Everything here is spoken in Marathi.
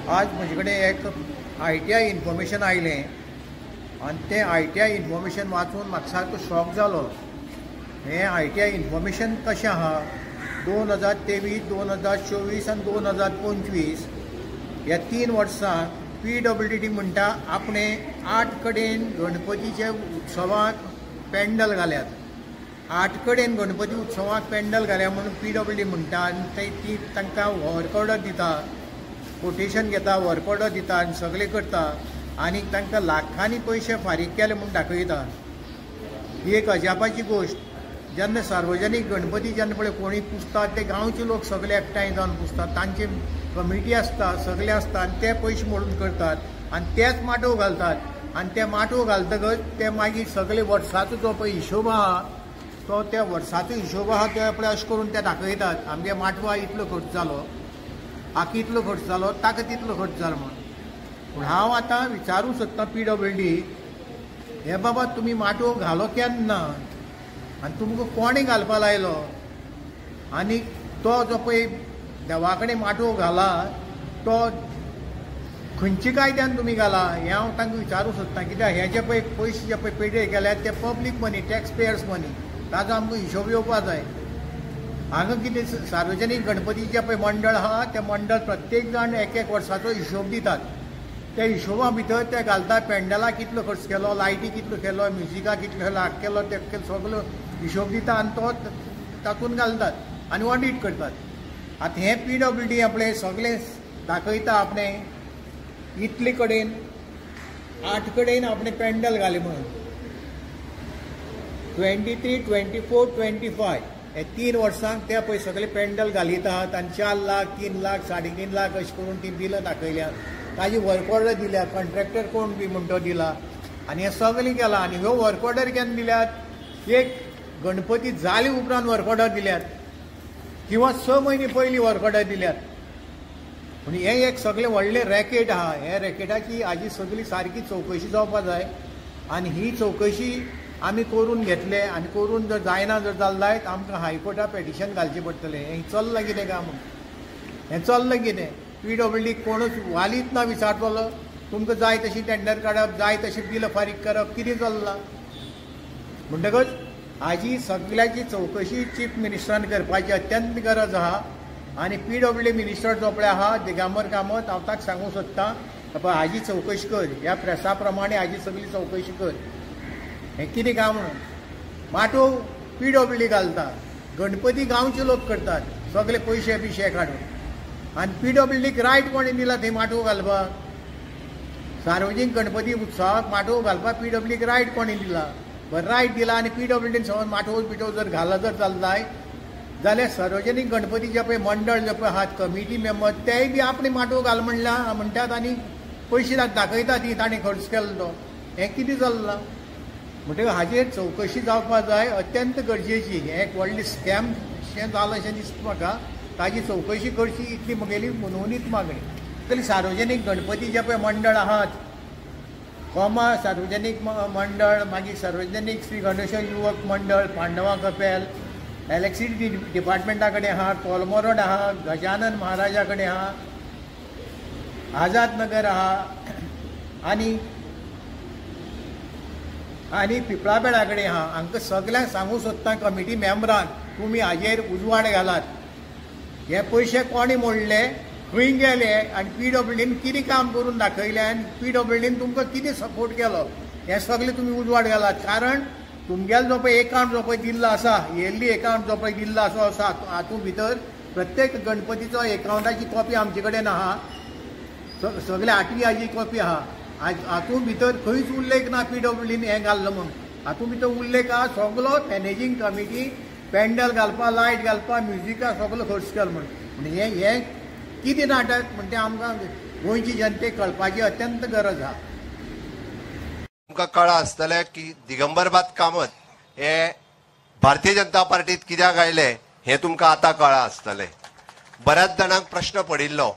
आज म्हजे कडेन एक ITI इन्फॉर्मेशन आयलें आनी तें ITI इन्फॉर्मेशन वाचून म्हाका सारको शॉक जालो. हें ITI इन्फॉर्मेशन कशें आहा 2023, 2024 आनी 2025 ह्या 3 वर्सां PWD म्हणटा आपणे 8 कडेन गणपतीचे उत्सवाक पेंडल घाल्यात. 8 कडेन गणपती उत्सवाक पेंडल घाल्या म्हणून PWD म्हणटा आनी ती तांकां वर्क ऑर्डर दिता, कोटेशन घेता, वर्क ऑर्डर दिता आनी सगळें करता आनी तांकां लाखांनी पयशे फारीक केले म्हूण दाखयता. ही एक अजापाची गोश्ट. जेन्ना सार्वजनीक गणपती जेन्ना पळय कोणी पुजतात ते गांवचे लोक सगळे एकठांय जावन पुजतात, तांची कमिटी आसता, सगळे आसता आनी ते पयशे मोडून करतात आनी तेच माटोव घालतात आनी ते माटोव घालतकच ते मागीर सगळे वर्साचो जो पळय हिशोब आहा तो त्या वर्साचो हिशोब आहा ते पळय अशें करून ते दाखयतात. आमगे माटवा इतलो खर्च जालो, हाका इतलो खर्च जालो, ताका तितलो खर्च जालो म्हणून. पूण हांव आतां विचारूंक सोदतां PWD हे बाबा तुमी माटोव घालो केन्ना आनी तुमकां कोणें घालपा लायलो आनी तो जो पळय देवा कडेन माटोव घाला तो खंयच्या कायद्यान तुमी घाला हें हांव तांकां विचारूंक सोदतां. कित्याक हे जे पळय पयशे जे पळय पेडे केल्यात ते पब्लीक मनी, टॅक्स पेयर्स मनी, ताजो आमकां हिशोब येवपा जाय. हांगा कितें सार्वजनीक गणपतीचे पळय मंडळ आहा ते मंडळ प्रत्येक जाण एक वर्साचो हिशोब दितात. त्या हिशोबा भितर ते घालतात पेंडलाक कितलो खर्च केलो, लायटी कितलो केलो, म्युजिकाक कितलो केलो, हाका केलो ते सगळो हिशोब दिता आनी तो तातूंत घालतात आनी ऑडिट करतात. आतां हें PWD आपणें सगळें दाखयता आपणें इतले कडेन 8 कडेन आपणें पेंडल घाले म्हणून 23, 24, 25 हे 3 वर्सांक ते पळय सगळे पेंडल घालीत आहात आनी 4 लाख, 3 लाख, 3.5 लाख अशें करून ती बिलां दाखयल्यात. ताजी वर्क ऑर्डर दिल्या, कॉन्ट्रॅक्टर कोण बी म्हणटो दिला आनी हें सगळें केलां. आनी ह्यो वर्क ऑर्डर केन्ना दिल्यात? एक गणपती जाले उपरांत वर्क ऑर्डर दिल्यात किंवा 6 म्हयने पयलीं वर्क ऑर्डर दिल्यात. पूण हें एक सगळें व्हडलें रॅकेट आहा. हे रॅकेटाची हाजी सगळी सारकी चवकशी जावपा जाय आनी ही चवकशी आमी करून घेतले आनी करून जर जायना जर जालें जायत आमकां हायकोर्टाक पेटिशन घालचें पडटलें. हें चल्लां कितें काय म्हूण? हें चल्लां कितें? PWD कोणूच वालीच ना विचारतलो तुमकां जाय तशी टेंडर काडप, जाय तशी बिलां फारीक करप, कितें चल्लां? म्हणटकच हाजी सगळ्याची चवकशी चीफ मिनिस्टरान करपाची अत्यंत गरज आहा. आनी PWD मिनिस्टर जो पळय आहा दिगंबर कामत हांव ताका सांगूंक सोदतां हाजी चवकशी कर, ह्या प्रेसा प्रमाणे हाजी सगळी चवकशी कर. हें कितें काय म्हणून? माटोव PWD घालता, गणपती गांवचे लोक करतात सगळे पयशे बिशे काडून आनी PWDक रायट कोणें दिला थंय माटोव घालपाक? सार्वजनीक गणपती उत्सवाक माटोव घालपाक PWDक रायट कोणें दिला? बरं रायट दिला आनी PWDन समज माटोव बिटोव जर घाला जर जाय जाल्यार सार्वजनीक गणपतीचे पळय मंडळ जे पळय आहात कमिटी मेंबर तेय बी आपणे माटोव घाल म्हणटात आनी पयशे दाखयता ती ताणें खर्च केलो तो. हें कितें चल्लां? म्हणटकीर हाजेर चवकशी जावपा जाय, अत्यंत गरजेची. हें एक व्हडलें स्कॅम शें जालां अशें दिसता म्हाका. ताजी चवकशी करची इतली म्हगेली मनोनीत मागणी. तरी सार्वजनीक गणपती जे पळय मंडळ आहात कोमा सार्वजनीक मंडळ, मागीर सार्वजनीक श्री गणेश युवक मंडळ, पांडवा कपेल, इलेक्ट्रिसिटी डिपार्टमेंटा कडेन आहा, कोलमोरड आहा, गजानन महाराजा कडेन आहा, आझाद नगर आहा आनी पिपळा बेडा कडेन आहा. हांकां सगळ्यांक सांगूंक सोदता कमिटी मेंबरांक तुमी हाजेर उजवाड घालात. हे पयशे कोणे मोडले, खंय गेले आनी PWDन कितें काम करून दाखयलें आनी PWDन तुमकां कितें सपोर्ट केलो हें सगळें तुमी उजवाड घालात. कारण तुमगेलो जो पळय एकावंट जो पळय दिल्लो आसा, इयरली एकावंट जो पळय दिल्लो आसा हातूंत भितर प्रत्येक गणपतीचो एकावंटाची कॉपी आमचे कडेन आहा, सगळे 8वी हाजी कॉपी आहा. हातूंत भितर खंयच उल्लेख ना PWDन हें घाल्लो म्हणून. हातूंत भितर उल्लेख आहा सगळो मॅनेजींग कमिटी पेंडल घालपा, लायट घालपा, म्युजिका सगळो खर्च केलो म्हणून. हें कितें नाटक म्हणटा तें आमकां गोंयची जनतेक कळपाची अत्यंत गरज आहा. तुमकां कळ्ळां आसतलें की दिगंबरनाथ कामत हे भारतीय जनता पार्टीत कित्याक आयले हें तुमकां आतां कळ्ळां आसतलें. बऱ्याच जाणांक प्रश्न पडिल्लो